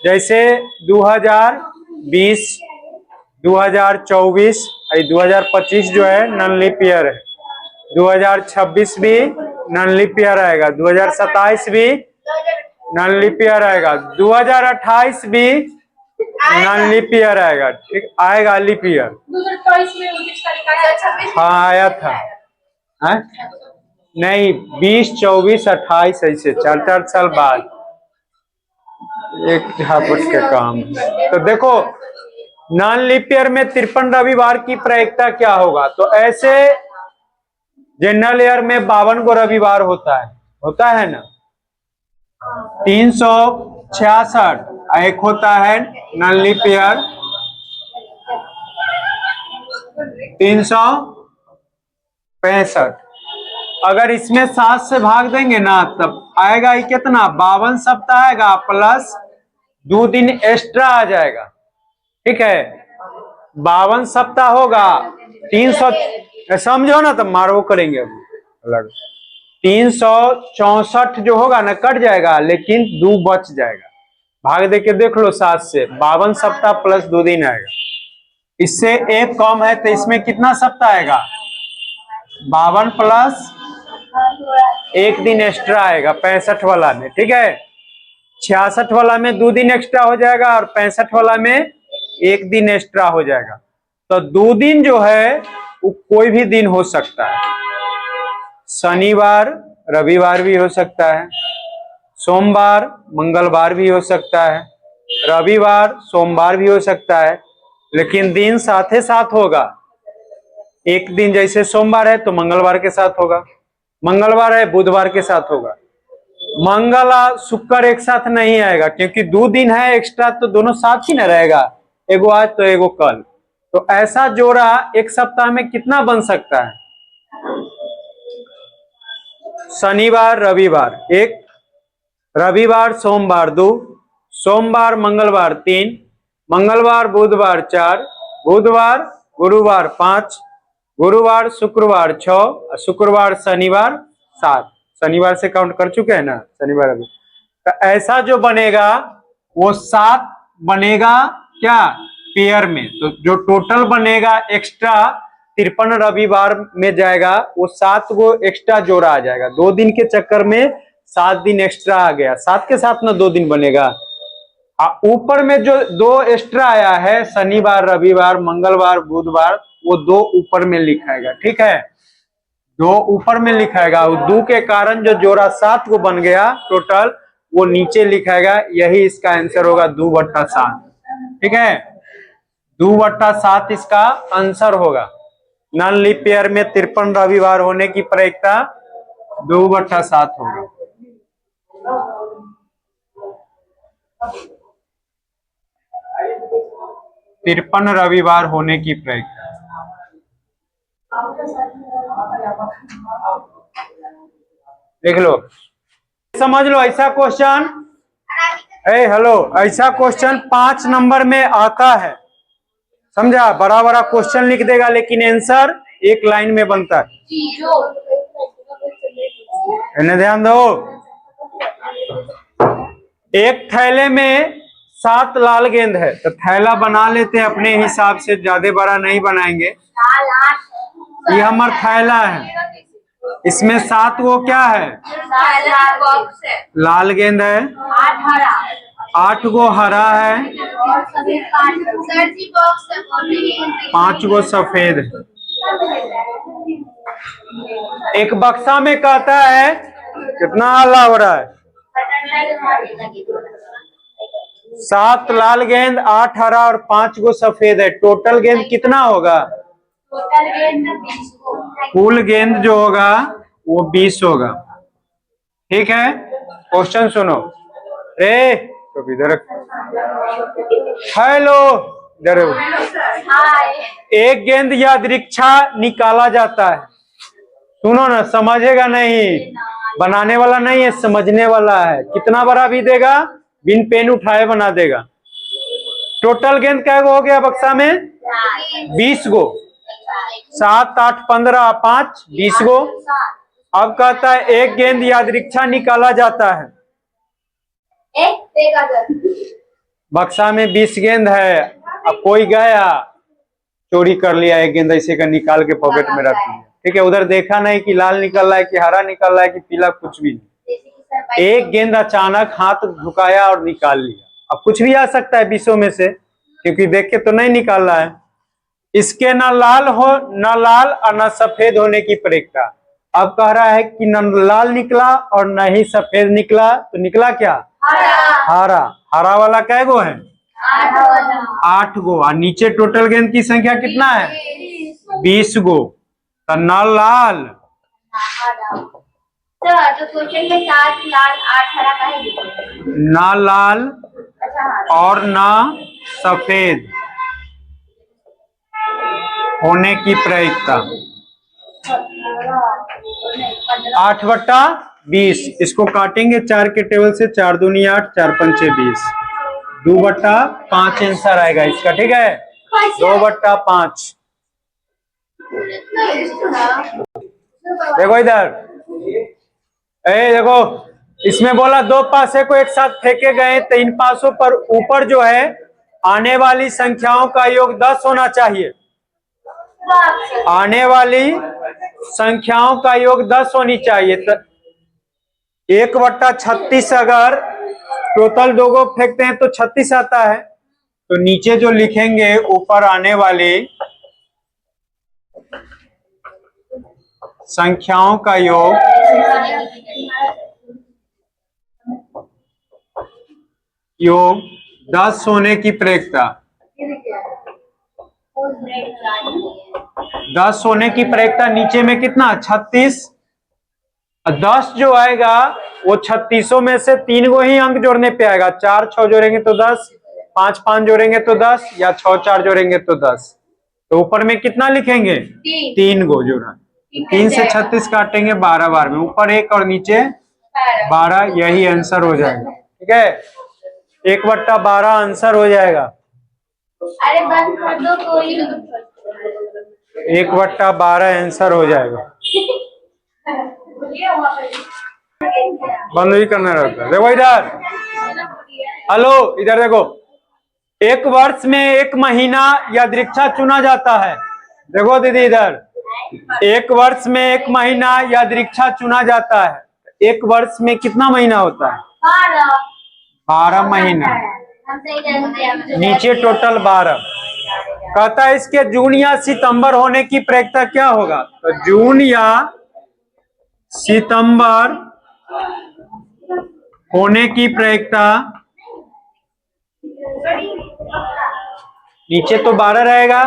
जैसे 2020, 2024 और 2025 जो है नॉन लीप ईयर है। 2026 भी नॉन लीप ईयर आएगा, 2027 भी नॉन लीप ईयर आएगा, 2028 भी नॉन लीप ईयर आएगा, ठीक आएगा लीप ईयर। 2023 में 29 तारीख आया। हाँ आया था, है? नहीं 20, 24, 28 ऐसे 4-4 साल बाद एक झापट के काम। तो देखो नॉन लीप ईयर में 53 रविवार की प्रायिकता क्या होगा, तो ऐसे जनरल ईयर में 52 को रविवार होता है ना, 366 एक होता है नॉन लीप ईयर 365। अगर इसमें 7 से भाग देंगे ना तब आएगा ही कितना, 52 सप्ताह आएगा प्लस 2 दिन एक्स्ट्रा आ जाएगा, ठीक है। 52 सप्ताह होगा, 300 समझो ना, तब मारो करेंगे अलग। 364 जो होगा ना कट जाएगा, लेकिन 2 बच जाएगा, भाग दे के देख लो 7 से, 52 सप्ताह प्लस 2 दिन आएगा। इससे एक कम है तो इसमें कितना सप्ताह आएगा, 52 प्लस 1 दिन एक्स्ट्रा आएगा 65 वाला में, ठीक है। 66 वाला में 2 दिन एक्स्ट्रा हो जाएगा और 65 वाला में 1 दिन एक्स्ट्रा हो जाएगा। तो 2 दिन जो है वो कोई भी दिन हो सकता है, शनिवार रविवार भी हो सकता है, सोमवार मंगलवार भी हो सकता है, रविवार सोमवार भी हो सकता है, लेकिन दिन साथ ही साथ होगा। एक दिन जैसे सोमवार है तो मंगलवार के साथ होगा, मंगलवार है बुधवार के साथ होगा, मंगल और शुक्र एक साथ नहीं आएगा क्योंकि 2 दिन है एक्स्ट्रा, तो दोनों साथ ही ना रहेगा, एगो आज तो एगो कल। तो ऐसा जोड़ा एक सप्ताह में कितना बन सकता है, शनिवार रविवार 1, रविवार सोमवार 2, सोमवार मंगलवार 3, मंगलवार बुधवार 4, बुधवार गुरुवार 5, गुरुवार शुक्रवार 6, शुक्रवार शनिवार 7। शनिवार से काउंट कर चुके हैं ना, शनिवार अभी। तो ऐसा जो बनेगा वो 7 बनेगा क्या पेयर में, तो जो टोटल बनेगा एक्स्ट्रा 53 रविवार में जाएगा, वो 7 को एक्स्ट्रा जोड़ा आ जाएगा। 2 दिन के चक्कर में 7 दिन एक्स्ट्रा आ गया, 7 के साथ ना 2 दिन बनेगा। ऊपर में जो 2 एक्स्ट्रा आया है शनिवार रविवार मंगलवार बुधवार, वो 2 ऊपर में लिखाएगा, ठीक है, 2 ऊपर में लिखाएगा। 2 के कारण जो जोड़ा 7 को बन गया टोटल, वो नीचे लिखाएगा, यही इसका आंसर होगा 2/7, ठीक है। 2/7 इसका आंसर होगा। नॉन लीप ईयर में 53 रविवार होने की प्रायिकता 2/7 होगा। तिरपन रविवार होने की प्रायिकता, देख लो समझ लो। ऐसा क्वेश्चन हेलो, ऐसा क्वेश्चन 5 नंबर में आता है, समझा। बड़ा बड़ा क्वेश्चन लिख देगा लेकिन आंसर एक लाइन में बनता है। इन्हें ध्यान दो। एक थैले में 7 लाल गेंद है, तो थैला बना लेते हैं अपने हिसाब से, ज्यादा बड़ा नहीं बनाएंगे। ये हमारा थैला है, इसमें 7 वो क्या है, लाल गेंद है, 8 गो हरा है, 5 गो सफेद है। एक बक्सा में कहता है, कितना हल्ला हो रहा है, 7 लाल गेंद 8 हरा और 5 गो सफेद है, टोटल गेंद कितना होगा, कुल गेंद जो होगा वो 20 होगा, ठीक है। क्वेश्चन सुनो रे, तो इधर हेलो, इधर एक गेंद यादृच्छा निकाला जाता है, सुनो ना, समझेगा नहीं, बनाने वाला नहीं है, समझने वाला है। कितना बड़ा भी देगा, बिन पेन उठाए बना देगा। टोटल गेंद क्या हो गया बक्सा में, 20 गो, 7 8 15 5 20 गो। अब कहता है एक गेंद यादृच्छा निकाला जाता है, बक्सा में 20 गेंद है, अब कोई गया चोरी कर लिया एक गेंद, ऐसे का निकाल के पॉकेट में रख लिया, ठीक है, उधर देखा नहीं कि लाल निकल रहा है कि हरा निकल रहा है कि पीला, कुछ भी नहीं। जैसे कि सर एक गेंद अचानक हाथ झुकाया और निकाल लिया। अब कुछ भी आ सकता है बीसों में से, क्योंकि देख के तो नहीं निकाल रहा है। इसके न लाल हो, न लाल और न सफेद होने की प्रक्रिया। अब कह रहा है कि न लाल निकला और न ही सफेद निकला, तो निकला क्या? हरा। हरा वाला कै गो है? 8 गो। और नीचे टोटल गेंद की संख्या कितना है? 20 गो। तो न लाल, सर तो क्वेश्चन में 7 लाल 8 हरा का है लिखे। न लाल अच्छा और न सफेद होने की प्रक्रिया। 8/20, इसको काटेंगे 4 के टेबल से। 4 दूनी 8, 4 पंचे 20, 2/5 आंसर आएगा इसका। ठीक है, 2/5। देखो इधर, देखो इसमें बोला 2 पासे को एक साथ फेंके गए तो इन पासों पर ऊपर जो है आने वाली संख्याओं का योग 10 होना चाहिए। आने वाली संख्याओं का योग 10 होनी चाहिए। तो 1/36 अगर टोटल 2 को फेंकते हैं तो 36 आता है। तो नीचे जो लिखेंगे ऊपर आने वाली संख्याओं का योग योग 10 होने की प्रक्रिया। 10 होने की प्रक्रिया। नीचे में कितना? 36। 10 जो आएगा वो 36 में से 3 गो ही अंक जोड़ने पे आएगा। 4 6 जोड़ेंगे तो 10, 5 5 जोड़ेंगे तो 10, या 6 4 जोड़ेंगे तो 10। तो ऊपर में कितना लिखेंगे? 3 गो जोड़ा। 3 से 36 काटेंगे 12 बार में, ऊपर 1 और नीचे 12, यही आंसर हो जाएगा। ठीक है, 1/12 आंसर हो जाएगा। अरे बंद कर दो कोई 1/12 आंसर हो जाएगा। बंद भी करना रहता है। देखो इधर, हेलो इधर देखो, एक वर्ष में एक महीना यादृच्छा चुना जाता है। देखो दीदी इधर, एक वर्ष में एक महीना यादृच्छा चुना जाता है। एक वर्ष में कितना महीना होता है? 12 महीना। नीचे टोटल 12। कहता है इसके जून या सितंबर होने की प्रक्रिया क्या होगा? तो जून या सितंबर होने की प्रक्रिया, नीचे तो 12 रहेगा।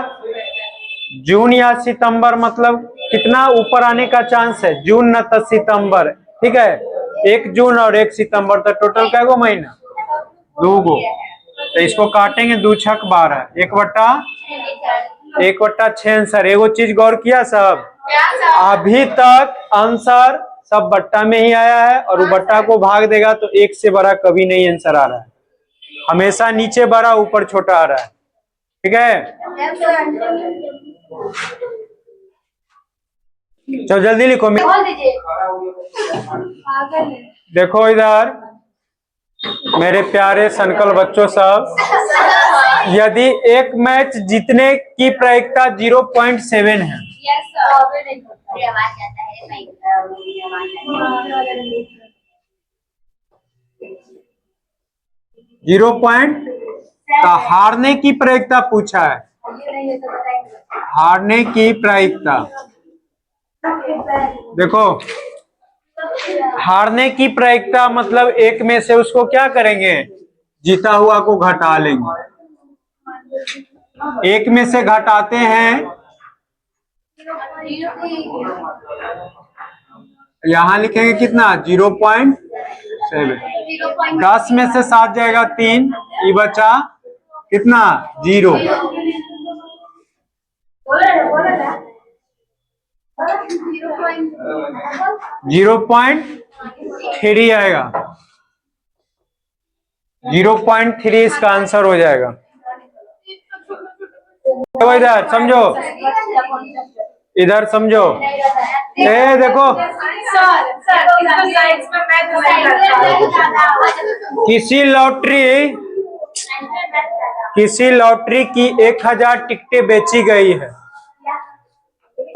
जून या सितंबर मतलब कितना ऊपर आने का चांस है? जून न तो सितंबर। ठीक है, 1 जून और 1 सितंबर, तो टोटल क्या गो महीना? 2 गो। तो इसको काटेंगे 2 छक 12, 1/6 आंसर। एगो चीज गौर किया सब, अभी तक आंसर सब बट्टा में ही आया है, और वो बट्टा को भाग देगा तो 1 से बड़ा कभी नहीं आंसर आ रहा है। हमेशा नीचे बड़ा ऊपर छोटा आ रहा है। ठीक है, चलो जल्दी लिखो। देखो इधर मेरे प्यारे संकल बच्चों सब, यदि एक मैच जीतने की प्रायिकता 0.7 है, 0 का हारने की प्रायिकता पूछा है। हारने की प्रायिकता देखो, हारने की प्रायिकता मतलब एक में से उसको क्या करेंगे? जीता हुआ को घटा लेंगे। एक में से घटाते हैं, यहां लिखेंगे कितना? 0.7। 10 में से 7 जाएगा 3, ये बचा कितना? 0। 0.3 आएगा। 0.3 इसका आंसर हो जाएगा। तो इधर समझो, इधर समझो। देखो, किसी लॉटरी की 1000 टिकटें बेची गई है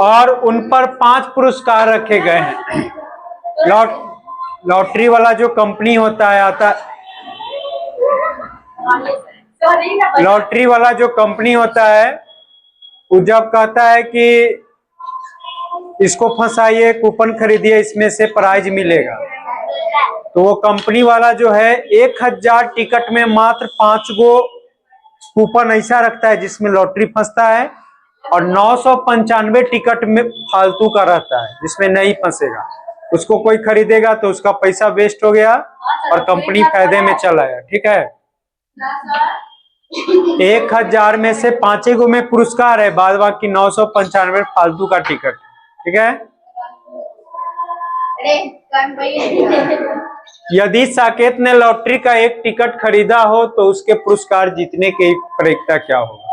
और उन पर 5 पुरस्कार रखे गए हैं। लॉटरी वाला जो कंपनी होता है लॉटरी वाला जो कंपनी होता है वो जब कहता है कि इसको फंसाइए, कूपन खरीदिए, इसमें से प्राइज मिलेगा, तो वो कंपनी वाला जो है 1000 टिकट में मात्र 5 गो कूपन ऐसा रखता है जिसमें लॉटरी फंसता है, और 995 टिकट में फालतू का रहता है जिसमें नहीं फंसेगा। उसको कोई खरीदेगा तो उसका पैसा वेस्ट हो गया और कंपनी फायदे में चला गया। ठीक है, 1000 में से 5 गो में पुरस्कार है, बाद बाकी 995 फालतू का टिकट। ठीक है, यदि साकेत ने लॉटरी का 1 टिकट खरीदा हो तो उसके पुरस्कार जीतने की प्रायिकता क्या होगा?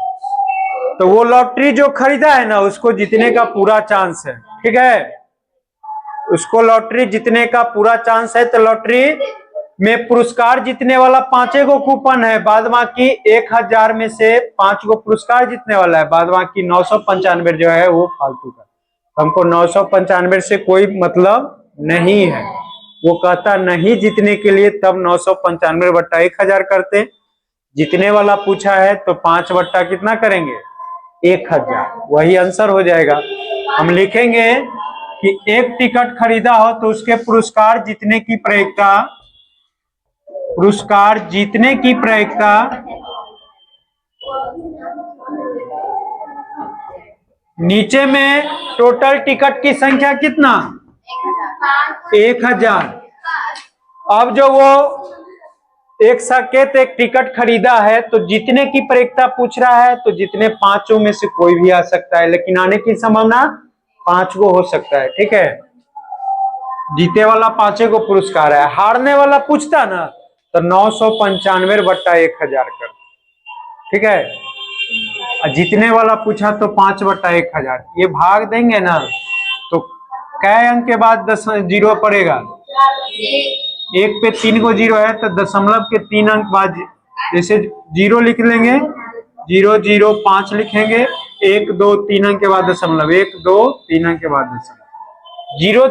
तो वो लॉटरी जो खरीदा है ना उसको जीतने का पूरा चांस है। ठीक है, उसको लॉटरी जीतने का पूरा चांस है, तो लॉटरी में पुरस्कार जीतने वाला 5 गो कूपन है, बाद बाकी 1000 में से 5 गो पुरस्कार जीतने वाला है, बाद बाकी 995 जो है वो फालतू का। हमको 995 से कोई मतलब नहीं है, वो कहता नहीं जीतने के लिए, तब 995 बट्टा 1000 करते। जीतने वाला पूछा है तो 5 बट्टा कितना करेंगे? 1000, वही आंसर हो जाएगा। हम लिखेंगे कि 1 टिकट खरीदा हो तो उसके पुरस्कार जीतने की प्रायिकता, पुरस्कार जीतने की प्रायिकता नीचे में टोटल टिकट की संख्या कितना? 1000। अब जो वो एक साकेत 1 टिकट खरीदा है तो जीतने की प्रायिकता पूछ रहा है, तो जितने 5 में से कोई भी आ सकता है, लेकिन आने की संभावना 5 गो हो सकता है। ठीक है, जीते वाला 5 गो पुरस्कार है, हारने वाला पूछता ना तो 995 बट्टा 1000 कर। ठीक है, और जीतने वाला पूछा तो 5 बट्टा 1000। ये भाग देंगे ना तो कै अंक के बाद 10 जीरो पड़ेगा? 1 पे 3 गो जीरो है तो दशमलव के 3 अंक बाद, जैसे जीरो लिख लेंगे, 0 0 5 लिखेंगे, 1 2 3 अंक के बाद दशमलव, 1 2 3 अंक के बाद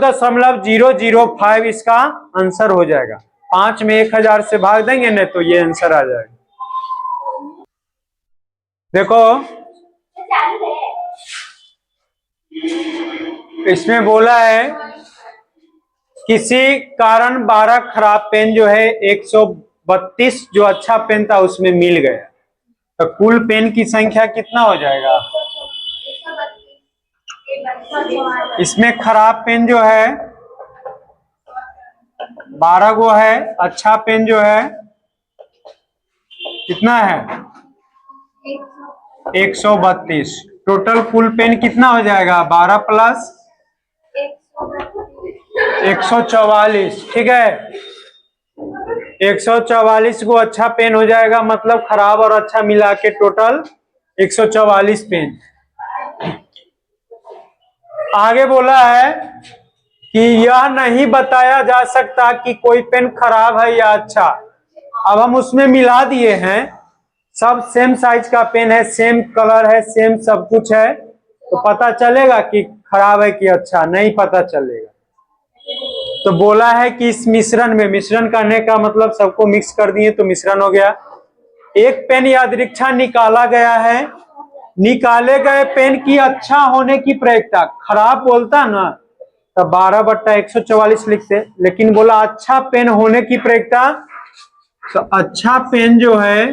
दशमलव, 0.005 इसका आंसर हो जाएगा। 5 में 1000 से भाग देंगे ना तो ये आंसर आ जाएगा। देखो इसमें बोला है किसी कारण 12 खराब पेन जो है 132 जो अच्छा पेन था उसमें मिल गया, तो कुल पेन की संख्या कितना हो जाएगा? इसमें खराब पेन जो है 12 गो है, अच्छा पेन जो है कितना है? 132। टोटल कुल पेन कितना हो जाएगा? 12 प्लस 144। ठीक है, 144 को अच्छा पेन हो जाएगा, मतलब खराब और अच्छा मिला के टोटल 144 पेन। आगे बोला है कि यह नहीं बताया जा सकता कि कोई पेन खराब है या अच्छा। अब हम उसमें मिला दिए हैं, सब सेम साइज का पेन है, सेम कलर है, सेम सब कुछ है, तो पता चलेगा कि खराब है कि अच्छा? नहीं पता चलेगा। तो बोला है कि इस मिश्रण में, मिश्रण करने का मतलब सबको मिक्स कर दिए तो मिश्रण हो गया। एक पेन यादृच्छा निकाला गया है, निकाले गए पेन की अच्छा होने की प्रायिकता, खराब बोलता ना तो 12 बट्टा 144 लिखते, लेकिन बोला अच्छा पेन होने की प्रायिकता, तो अच्छा पेन जो है,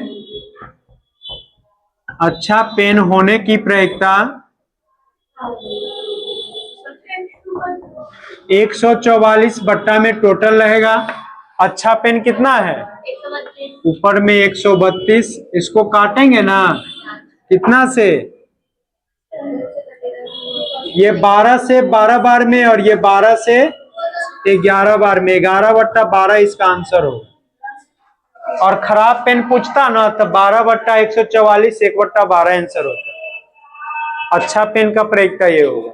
अच्छा पेन होने की प्रायिकता 144 बट्टा में टोटल रहेगा। अच्छा पेन कितना है? ऊपर में 132, इसको काटेंगे ना कितना से? ये 12 से 12 बार में और ये 12 से 11 बार में, 11 बट्टा 12 इसका आंसर होगा। और खराब पेन पूछता ना तो 12 बट्टा 144 1 बट्टा 12 आंसर होता है। अच्छा पेन का प्रायिकता ये होगा।